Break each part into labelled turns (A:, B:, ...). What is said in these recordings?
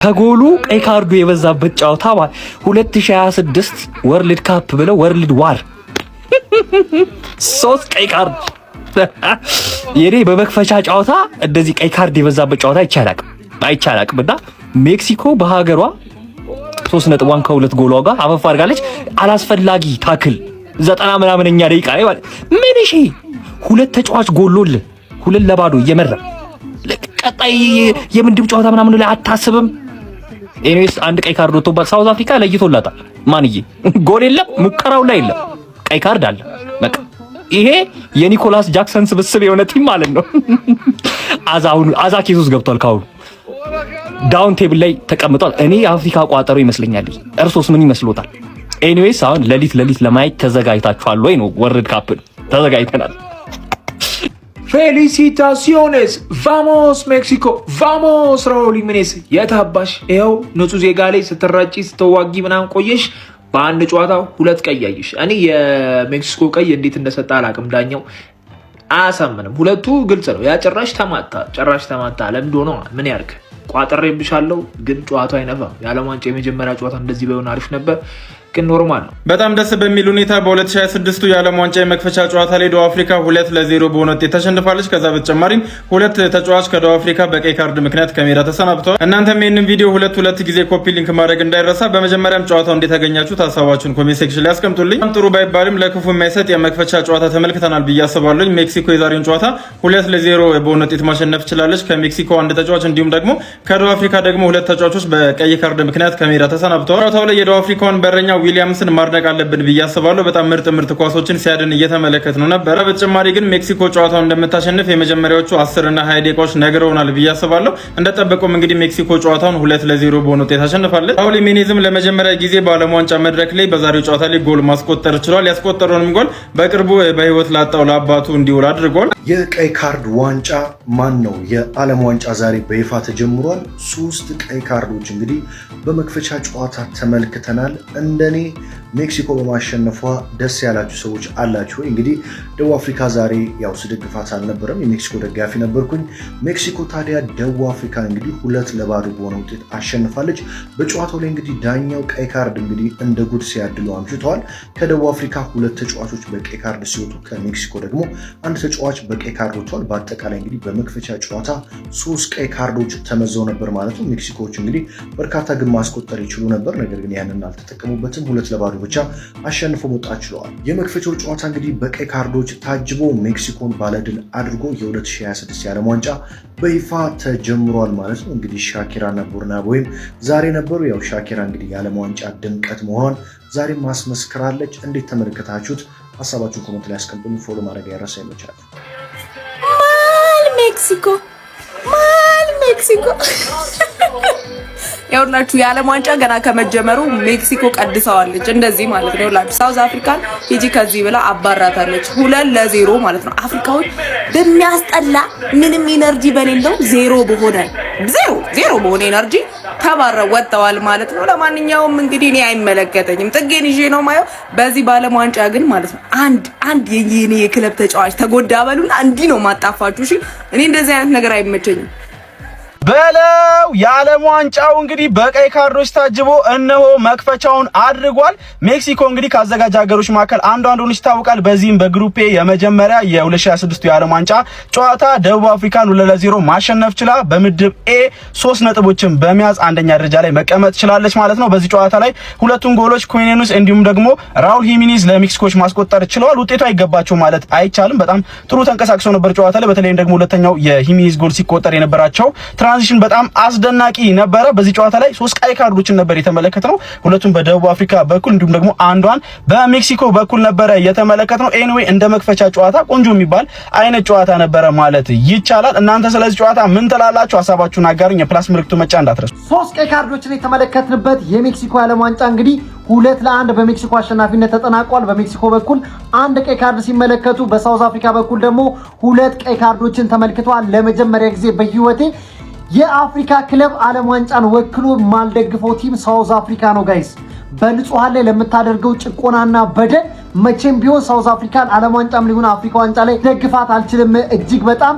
A: ከጎሉ ቀይ ካርዱ የበዛበት ጨዋታ 2026 ወርልድ ካፕ ብለው ወርልድ ዋር 3 ቀይ ካርድ የኔ በመክፈቻ ጨዋታ እንደዚህ ቀይ ካርድ የበዛበት ጨዋታ አይቻላቅምና ሜክሲኮ በሀገሯ 3.1 ከ2 ጎሏ ጋር አፈፍ አድርጋለች። አላስፈላጊ ታክል 90 ምናምንኛ ደቂቃ ላይ ማለት ምን እሺ ሁለት ተጫዋች ጎሎል 2-0 እየመራ ቀጣይ የምንድብ ጨዋታ ምናምን ላይ አታስብም። ኤኒዌይስ አንድ ቀይ ካርድ ወጥቶባት ሳውዝ አፍሪካ ለይቶላታል። ማንዬ ጎል የለም ሙከራው ላይ የለም ቀይ ካርድ አለ። በቃ ይሄ የኒኮላስ ጃክሰን ስብስብ የሆነ ቲም ማለት ነው። አዛ ኬዝ ውስጥ ገብቷል። ካሁን ዳውን ቴብል ላይ ተቀምጧል። እኔ የአፍሪካ ቋጠሮ ይመስለኛል። እርሶስ ምን ይመስሎታል? ኤኒዌይስ አሁን ለሊት ለማየት ተዘጋጅታችኋል ወይ ነው? ወርልድ ካፕን ተዘጋጅተናል።
B: ፌሊሲታሲዮኔስ ቫሞስ ሜክሲኮ ቫሞስ ራውል ሂሜኔስ የታባሽ ይኸው ንጹህ ዜጋ ላይ ስትራጪ ስትዋጊ ምናምን ቆየሽ። በአንድ ጨዋታ 2 ቀይ ያይሽ። እኔ የሜክሲኮ ቀይ እንዴት እንደሰጠ አላውቅም። ዳኛው አያሳምንም። ሁለቱ ግልጽ ነው። ያ ጭራሽ ተማታ ለምዶ ነው። ምን ያርክ ቋጥሬብሻለሁ፣ ግን ጨዋታው አይነፋም። የዓለም ዋንጫ የመጀመሪያ ጨዋታ እንደዚህ ባይሆን አሪፍ ነበር፣ ግን ኖርማል ነው።
C: በጣም ደስ በሚል ሁኔታ በ2026 የዓለም ዋንጫ የመክፈቻ ጨዋታ ላይ ደቡብ አፍሪካ 2-0 በሆነ ውጤት ተሸንፋለች። ከዛ በተጨማሪም 2 ተጫዋች ከደቡብ አፍሪካ በቀይ ካርድ ምክንያት ከሜዳ ተሰናብተዋል። እናንተም ይህንን ቪዲዮ 2 ጊዜ ኮፒ ሊንክ ማድረግ እንዳይረሳ። በመጀመሪያም ጨዋታው እንዴት ያገኛችሁት ሀሳባችሁን ኮሜንት ሴክሽን ላይ አስቀምጡልኝ። ጥሩ ባይባልም ለክፉ የማይሰጥ የመክፈቻ ጨዋታ ተመልክተናል ብዬ አስባለሁ። ሜክሲኮ የዛሬውን ጨዋታ 2-0 በሆነ ውጤት ማሸነፍ ችላለች። ከሜክሲኮ 1 ተጫዋች እንዲሁም ደግሞ ከደቡብ አፍሪካ ደግሞ 2 ተጫዋቾች በቀይ ካርድ ምክንያት ከሜዳ ተሰናብተዋል። ጨዋታው ላይ የደቡብ አፍሪካውን በረኛ ዊሊያምስን ማድነቅ አለብን ብዬ አስባለሁ። በጣም ምርጥ ኳሶችን ሲያድን እየተመለከት ነው ነበር። በተጨማሪ ግን ሜክሲኮ ጨዋታውን እንደምታሸንፍ የመጀመሪያዎቹ 10 እና 20 ደቂቃዎች ነግረውናል ብዬ አስባለሁ። እንደጠበቀውም እንግዲህ ሜክሲኮ ጨዋታውን 2-0 በሆነ ውጤት አሸንፋለች። ራውል ሂሜኔዝም ለመጀመሪያ ጊዜ በዓለም ዋንጫ መድረክ ላይ በዛሬው ጨዋታ ላይ ጎል ማስቆጠር ችሏል። ያስቆጠረውንም ጎል በቅርቡ በህይወት ላጣው ለአባቱ እንዲውል አድርጓል።
D: የቀይ ካርድ ዋንጫ ማን ነው? የዓለም ዋንጫ ዛሬ በይፋ ተጀምሯል። 3 ቀይ ካርዶች እንግዲህ በመክፈቻ ጨዋታ ተመልክተናል። እንደኔ ሜክሲኮ በማሸነፏ ደስ ያላችሁ ሰዎች አላችሁ ወይ? እንግዲህ ደቡብ አፍሪካ ዛሬ ያው ስደግፋት አልነበረም፣ የሜክሲኮ ደጋፊ ነበርኩኝ። ሜክሲኮ ታዲያ ደቡብ አፍሪካ እንግዲህ 2-0 በሆነ ውጤት አሸንፋለች። በጨዋታው ላይ እንግዲህ ዳኛው ቀይ ካርድ እንግዲህ እንደ ጉድ ሲያድሉ አምሽተዋል። ከደቡብ አፍሪካ 2 ተጫዋቾች በቀይ ካርድ ሲወጡ ከሜክሲኮ ደግሞ 1 ተጫዋች በቀይ ካርድ ወጥቷል። በአጠቃላይ እንግዲህ በመክፈቻ ጨዋታ 3 ቀይ ካርዶች ተመዘው ነበር ማለት ነው። ሜክሲኮዎች እንግዲህ በርካታ ግን ማስቆጠር ይችሉ ነበር፣ ነገር ግን ያንን አልተጠቀሙበትም። 2-0 ብቻ አሸንፎ መውጣት ችለዋል። የመክፈቻው ጨዋታ እንግዲህ በቀይ ካርዶች ታጅቦ ሜክሲኮን ባለድል አድርጎ የ2026 የዓለም ዋንጫ በይፋ ተጀምሯል ማለት ነው። እንግዲህ ሻኪራና ቡርናቦይም ዛሬ ነበሩ። ያው ሻኪራ እንግዲህ የዓለም ዋንጫ ድምቀት መሆኗን ዛሬ ማስመስከራለች። እንዴት ተመለከታችሁት? ሀሳባችሁን ኮሜንት ላይ አስቀምጡኝ። ፎሎ ማድረግ ያረሳ ይመቻል።
E: ሜክሲኮ ያውላችሁ የዓለም ዋንጫ ገና ከመጀመሩ ሜክሲኮ ቀድሰዋለች። እንደዚህ ማለት ነው። ያውላችሁ ሳውዝ አፍሪካን ሂጂ ከዚህ ብላ አባራታለች 2-0 ማለት ነው። አፍሪካዎች በሚያስጠላ ምንም ኢነርጂ በሌለው ዜሮ በሆነ ኢነርጂ ተባረው ወጥተዋል ማለት ነው። ለማንኛውም እንግዲህ እኔ አይመለከተኝም፣ ጥጌን ይዤ ነው ማየው። በዚህ በዓለም ዋንጫ ግን ማለት ነው አንድ የኔ የክለብ ተጫዋች ተጎዳ በሉና እንዲህ ነው ማጣፋችሁ። እሺ እኔ እንደዚህ አይነት ነገር አይመቸኝም።
C: በለው የዓለም ዋንጫው እንግዲህ በቀይ ካርዶች ታጅቦ እነሆ መክፈቻውን አድርጓል። ሜክሲኮ እንግዲህ ካዘጋጅ ሀገሮች መካከል አንዷ እንደሆነች ይታወቃል። በዚህም በግሩፕ ኤ የመጀመሪያ የ2026 የዓለም ዋንጫ ጨዋታ ደቡብ አፍሪካን 2-0 ማሸነፍ ችላ በምድብ ኤ 3 ነጥቦችን በመያዝ አንደኛ ደረጃ ላይ መቀመጥ ችላለች ማለት ነው። በዚህ ጨዋታ ላይ 2ቱን ጎሎች ኩዌኔኑስ እንዲሁም ደግሞ ራውል ሂሜኔዝ ለሜክሲኮች ማስቆጠር ችለዋል። ውጤቱ አይገባቸው ማለት አይቻልም። በጣም ጥሩ ተንቀሳቅሰው ነበር ጨዋታ ላይ። በተለይም ደግሞ ሁለተኛው የሂሜኔዝ ጎል ሲቆጠር የነበራቸው ትራንዚሽን በጣም አስደናቂ ነበረ። በዚህ ጨዋታ ላይ 3 ቀይ ካርዶችን ነበር የተመለከተነው። 2ቱን በደቡብ አፍሪካ በኩል እንዲሁም ደግሞ አንዷን በሜክሲኮ በኩል ነበረ የተመለከተነው። ኤኒዌይ እንደ መክፈቻ ጨዋታ ቆንጆ የሚባል አይነት ጨዋታ ነበረ ማለት ይቻላል። እናንተ ስለዚህ ጨዋታ ምን ትላላችሁ? ሀሳባችሁን አጋሩኝ። የፕላስ ምልክቱ መጫ እንዳትረሱ።
F: 3 ቀይ ካርዶችን የተመለከትንበት የሜክሲኮ የዓለም ዋንጫ እንግዲህ 2-1 በሜክሲኮ አሸናፊነት ተጠናቋል። በሜክሲኮ በኩል 1 ቀይ ካርድ ሲመለከቱ፣ በሳውዝ አፍሪካ በኩል ደግሞ 2 ቀይ ካርዶችን ተመልክተዋል። ለመጀመሪያ ጊዜ በህይወቴ የአፍሪካ ክለብ ዓለም ዋንጫን ወክሎ ማልደግፈው ቲም ሳውዝ አፍሪካ ነው ጋይስ። በንጹሃን ላይ ለምታደርገው ጭቆናና በደል መቼም ቢሆን ሳውዝ አፍሪካን ዓለም ዋንጫም ሊሆን አፍሪካ ዋንጫ ላይ ደግፋት አልችልም። እጅግ በጣም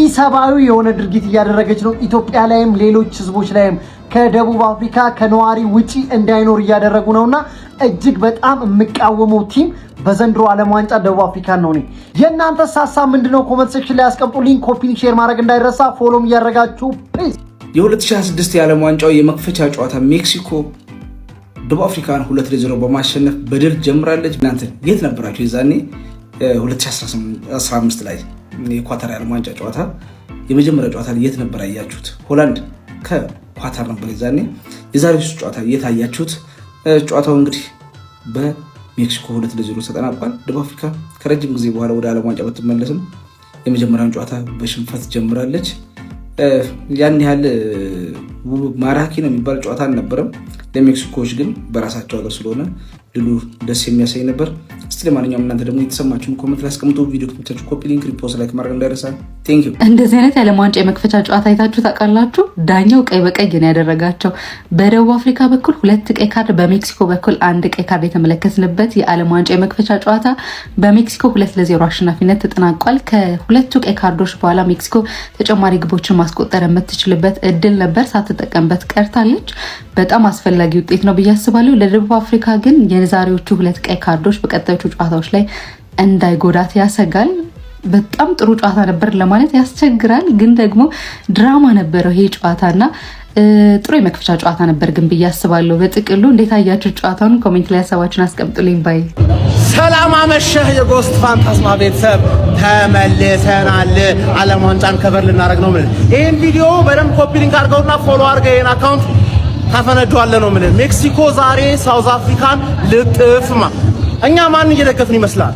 F: ኢሰብአዊ የሆነ ድርጊት እያደረገች ነው። ኢትዮጵያ ላይም ሌሎች ህዝቦች ላይም ከደቡብ አፍሪካ ከነዋሪ ውጪ እንዳይኖር እያደረጉ ነውና እጅግ በጣም የሚቃወመው ቲም በዘንድሮ ዓለም ዋንጫ ደቡብ አፍሪካ ነው። የእናንተስ ሀሳብ ምንድነው? ኮሜንት ሴክሽን ላይ አስቀምጡልኝ። ኮፒ ሼር ማድረግ እንዳይረሳ፣ ፎሎም እያደረጋችሁ ፕሊዝ።
B: የ2026 የዓለም ዋንጫው የመክፈቻ ጨዋታ ሜክሲኮ ደቡብ አፍሪካን 2-0 በማሸነፍ በድል ጀምራለች። እናንተ የት ነበራችሁ የዛኔ 2015 ላይ የኳታር የዓለም ዋንጫ ጨዋታ የመጀመሪያ ጨዋታ የት ነበር ያያችሁት? ሆላንድ ከኳታር ነበር የዛኔ። የዛሬው ጨዋታ የት አያችሁት? ጨዋታው እንግዲህ በሜክሲኮ 2-0 ተጠናቋል። ደቡብ አፍሪካ ከረጅም ጊዜ በኋላ ወደ ዓለም ዋንጫ ብትመለስም የመጀመሪያውን ጨዋታ በሽንፈት ጀምራለች። ያን ያህል ማራኪ ነው የሚባል ጨዋታ አልነበረም። ለሜክሲኮዎች ግን በራሳቸው ሀገር ስለሆነ ድሉ ደስ የሚያሳይ ነበር። እስቲ ለማንኛውም እናንተ ደግሞ የተሰማችሁን ኮሜንት ላይ አስቀምጡ። ቪዲዮ ከተመቻችሁ ኮፒ ሊንክ፣ ሪፖስት፣ ላይክ ማድረግ እንዳይረሳ። ቴንክ ዩ።
G: እንደዚህ አይነት የዓለም ዋንጫ የመክፈቻ ጨዋታ አይታችሁ ታውቃላችሁ? ዳኛው ቀይ በቀይ ነው ያደረጋቸው። በደቡብ አፍሪካ በኩል 2 ቀይ ካርድ፣ በሜክሲኮ በኩል 1 ቀይ ካርድ የተመለከትንበት የዓለም ዋንጫ የመክፈቻ ጨዋታ በሜክሲኮ 2-0 አሸናፊነት ተጠናቋል። ከሁለቱ ቀይ ካርዶች በኋላ ሜክሲኮ ተጨማሪ ግቦችን ማስቆጠር የምትችልበት እድል ነበር፣ ሳትጠቀምበት ቀርታለች። በጣም አስፈላጊ ውጤት ነው ብዬ አስባለሁ። ለደቡብ አፍሪካ ግን የዛሬዎቹ 2 ቀይ ካርዶች በቀጣዮቹ ጨዋታዎች ላይ እንዳይጎዳት ያሰጋል። በጣም ጥሩ ጨዋታ ነበር ለማለት ያስቸግራል፣ ግን ደግሞ ድራማ ነበረው ይሄ ጨዋታና ጥሩ የመክፈቻ ጨዋታ ነበር ግን ብዬ አስባለሁ። በጥቅሉ እንዴት አያችሁ ጨዋታውን? ኮሜንት ላይ ሀሳባችሁን አስቀምጡልኝ። ባይ
H: ሰላም አመሸህ የጎስት ፋንታስማ ቤተሰብ፣ ተመልሰናል። ዓለም ዋንጫን ከበር ልናደርግ ነው። ምን ይህን ቪዲዮ በደንብ ኮፒ ሊንክ አድርገውና ፎሎ አድርገህ ይህን አካውንት ታፈነዷለ ነው። ምን ሜክሲኮ ዛሬ ሳውዝ አፍሪካን ልጥፍማ። እኛ ማን እየደገፍን ይመስላል?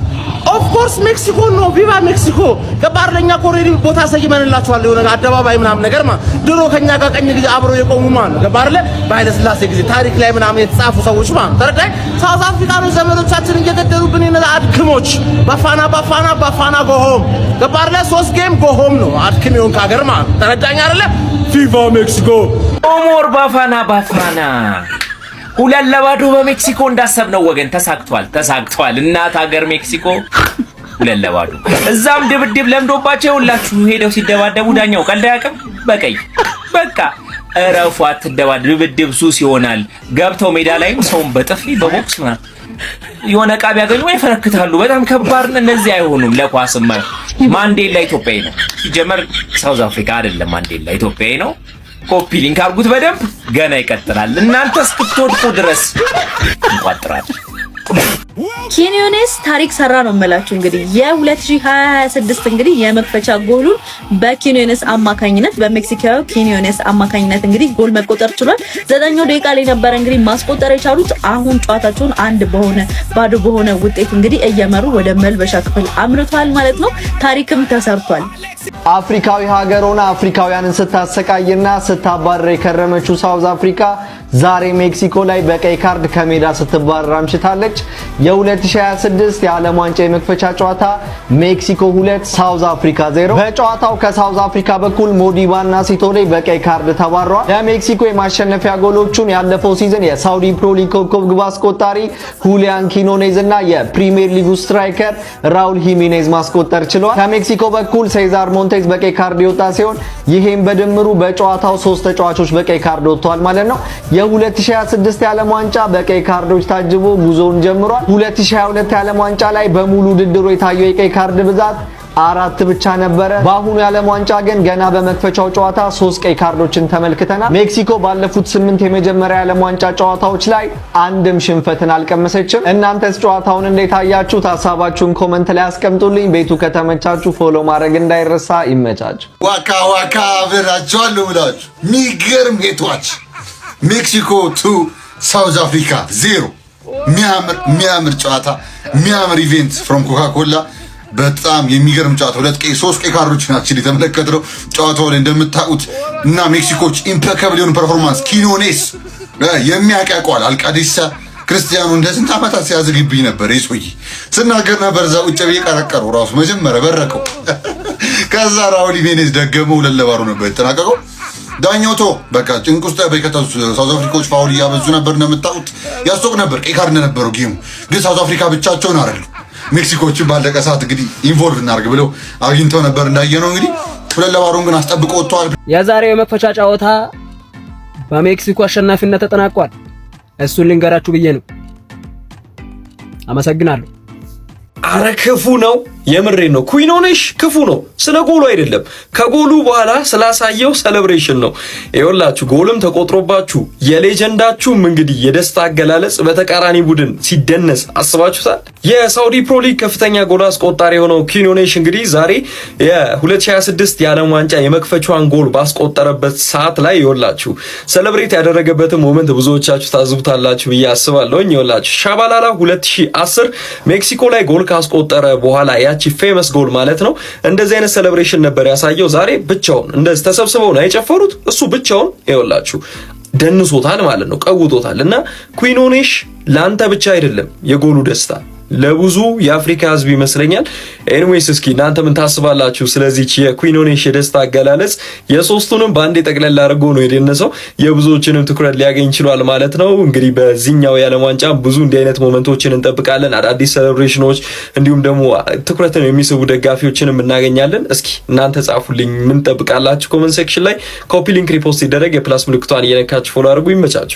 H: ኦፍ ኮርስ ሜክሲኮ ነው። ቪቫ ሜክሲኮ። ገባር ለኛ ኮሬዲ ቦታ ሰይመንላችኋል። የሆነ አደባባይ ምናምን ነገር ድሮ ከኛ ጋር ቀኝ ጊዜ አብሮ የቆሙ ማለት ገባር ለ በኃይለ ሥላሴ ጊዜ ታሪክ ላይ ምናምን የተጻፉ ሰዎች ማለት ተረዳይ። ሳውዝ አፍሪካኖች ዘመዶቻችን እየገደሉብን የነዛ አድክሞች ባፋና ጎሆም ገባር ለ 3 ጌም ጎሆም ነው አድክም ይሆን ካገር ማለት ተረዳኝ አይደለ? ቪቫ ሜክሲኮ።
I: ኦሞር ባፋና 2-0 በሜክሲኮ እንዳሰብነው ወገን ተሳክቷል። እናት ሀገር ሜክሲኮ 2-0። እዛም ድብድብ ለምዶባቸው ሁላችሁ ሄደው ሲደባደቡ ዳኛው ቀልድ አያውቅም። በቀይ በቃ እረፉ፣ አትደባደቡ። ድብድብ ሱስ ይሆናል። ገብተው ሜዳ ላይም ሰውን በጥፊ በቦክስ ምናምን የሆነ ዕቃ ቢያገኙ ይፈረክታሉ። በጣም ከባድ ነው። እነዚህ አይሆኑም። ለኳስማ ማንዴላ ኢትዮጵያዊ ነው ሲጀመር፣ ሳውዝ አፍሪካ አይደለም። ማንዴላ ኢትዮጵያዊ ነው። ኮፒ ሊንክ አድርጉት በደንብ። ገና ይቀጥላል። እናንተ እስክትወድቁ ድረስ እንቋጥራለን።
J: ኪኒዮኔስ ታሪክ ሰራ ነው የምላችሁ። እንግዲህ የ2026 እንግዲህ የመክፈቻ ጎሉን በኪኒዮኔስ አማካኝነት በሜክሲካዊ ኪኒዮኔስ አማካኝነት እንግዲህ ጎል መቆጠር ችሏል። 9ኛው ደቂቃ ላይ ነበር እንግዲህ ማስቆጠር የቻሉት። አሁን ጨዋታቸውን ባዶ በሆነ ውጤት እንግዲህ እየመሩ ወደ መልበሻ ክፍል አምርቷል ማለት ነው። ታሪክም ተሰርቷል።
H: አፍሪካዊ ሀገር ሆና አፍሪካውያንን ስታሰቃይና ስታባረር የከረመችው ሳውዝ አፍሪካ ዛሬ ሜክሲኮ ላይ በቀይ ካርድ ከሜዳ ስትባረር አምሽታለች። የ2026 የዓለም ዋንጫ የመክፈቻ ጨዋታ ሜክሲኮ 2 ሳውዝ አፍሪካ 0። በጨዋታው ከሳውዝ አፍሪካ በኩል ሞዲባና ሲቶሌ በቀይ ካርድ ተባረዋል። ለሜክሲኮ የማሸነፊያ ጎሎቹን ያለፈው ሲዝን የሳውዲ ፕሮ ሊግ ኮከብ ግብ አስቆጣሪ ሁሊያን ኪኖኔዝ እና የፕሪሚየር ሊጉ ስትራይከር ራውል ሂሜኔዝ ማስቆጠር ችለዋል። ከሜክሲኮ በኩል ሴዛር ሞንቴዝ በቀይ ካርድ የወጣ ሲሆን ይሄም በድምሩ በጨዋታው 3 ተጫዋቾች በቀይ ካርድ ወጥተዋል ማለት ነው። የ2026 የዓለም ዋንጫ በቀይ ካርዶች ታጅቦ ጉዞውን ጀምሯል። 2022 የዓለም ዋንጫ ላይ በሙሉ ውድድሩ የታየው የቀይ ካርድ ብዛት 4 ብቻ ነበረ። በአሁኑ የዓለም ዋንጫ ግን ገና በመክፈቻው ጨዋታ 3 ቀይ ካርዶችን ተመልክተናል። ሜክሲኮ ባለፉት 8 የመጀመሪያ የዓለም ዋንጫ ጨዋታዎች ላይ አንድም ሽንፈትን አልቀመሰችም። እናንተስ ጨዋታውን እንዴት አያችሁት? ሀሳባችሁን ኮመንት ላይ አስቀምጡልኝ። ቤቱ ከተመቻችሁ ፎሎ ማድረግ እንዳይረሳ። ይመቻችሁ።
K: ዋካ ብራቸዋለሁ ብላችሁ ሚገርም ጌቷች ሜክሲኮ 2 ሳውዝ አፍሪካ 0። የሚያምር ጨዋታ፣ የሚያምር ኢቬንት ፍሮም ኮካኮላ። በጣም የሚገርም ጨዋታ። 2 ቀይ 3 ቀይ ካርዶች ናቸው የተመለከትነው ጨዋታው ላይ እንደምታውቁት እና ሜክሲኮች ኢምፐካብል የሆነ ፐርፎርማንስ። ኪኖኔስ የሚያውቀዋል አልቃዲሳ ክርስቲያኑ እንደ ስንት ዓመታት ሲያዝግብኝ ነበር። ይሶይ ስናገር ነበር። እዛ ውጭ ብዬ ቀረቀረው ራሱ መጀመሪያ በረከው። ከዛ ራውል ሂሜኔዝ ደገመው። 2-0 ነበር የተጠናቀቀው። ዳኞቶ በቃ ጭንቅ ውስጥ በከተቱ ሳውዝ አፍሪካዎች ፋውል እያበዙ ነበር። እንደምታውቁት ያስቶቅ ነበር። ቀይ ካርድ ነበረው ጌሙ። ግን ሳውዝ አፍሪካ ብቻቸውን አይደሉ። ሜክሲኮችን ባለቀ ሰዓት እንግዲህ ኢንቮልቭ እናርግ ብለው አግኝተው ነበር። እንዳየነው እንግዲህ 2-0 ግን አስጠብቆ ወጥቷል።
L: የዛሬው የመክፈቻ ጨዋታ በሜክሲኮ አሸናፊነት ተጠናቋል። እሱን ልንገራችሁ ብዬ ነው። አመሰግናለሁ።
A: አረ ክፉ ነው፣ የምሬን ነው። ኩዊኖኔሽ ክፉ ነው። ስለ ጎሉ አይደለም፣ ከጎሉ በኋላ ስላሳየው ሴሌብሬሽን ነው። ይኸውላችሁ ጎልም ተቆጥሮባችሁ የሌጀንዳችሁም እንግዲህ የደስታ አገላለጽ በተቃራኒ ቡድን ሲደነስ አስባችሁታል። የሳውዲ ፕሮ ሊግ ከፍተኛ ጎል አስቆጣሪ የሆነው ኩዊኖኔሽ እንግዲህ ዛሬ የ2026 የዓለም ዋንጫ የመክፈቻዋን ጎል ባስቆጠረበት ሰዓት ላይ ይኸውላችሁ ሴሌብሬት ያደረገበትን ሞመንት ብዙዎቻችሁ ታዝቡታላችሁ ብዬ አስባለሁ። ይኸውላችሁ ሻባላላ 2010 ሜክሲኮ ላይ ጎል ካስቆጠረ በኋላ ያቺ ፌመስ ጎል ማለት ነው እንደዚህ አይነት ሴሌብሬሽን ነበር ያሳየው። ዛሬ ብቻውን እንደዚህ ተሰብስበው ነው የጨፈሩት። እሱ ብቻውን ይኸውላችሁ ደንሶታል ማለት ነው፣ ቀውጦታል። እና ኩዊኖኔሽ ላንተ ብቻ አይደለም የጎሉ ደስታ ለብዙ የአፍሪካ ህዝብ ይመስለኛል። ኤኒዌይስ እስኪ እናንተ ምን ታስባላችሁ ስለዚህ የኩዊኖኔሽ የደስታ አገላለጽ? የሶስቱንም በአንድ ጠቅለል አድርጎ ነው የደነሰው። የብዙዎችንም ትኩረት ሊያገኝ ችሏል ማለት ነው። እንግዲህ በዚህኛው የዓለም ዋንጫ ብዙ እንዲህ አይነት ሞመንቶችን እንጠብቃለን፣ አዳዲስ ሴሌብሬሽኖች፣ እንዲሁም ደግሞ ትኩረትን የሚስቡ ደጋፊዎችንም እናገኛለን። እስኪ እናንተ ጻፉልኝ፣ ምን ጠብቃላችሁ? ኮሜንት ሴክሽን ላይ ኮፒ ሊንክ ሪፖስት ይደረግ፣ የፕላስ ምልክቷን እየነካችሁ ፎሎ አድርጉ። ይመቻችሁ።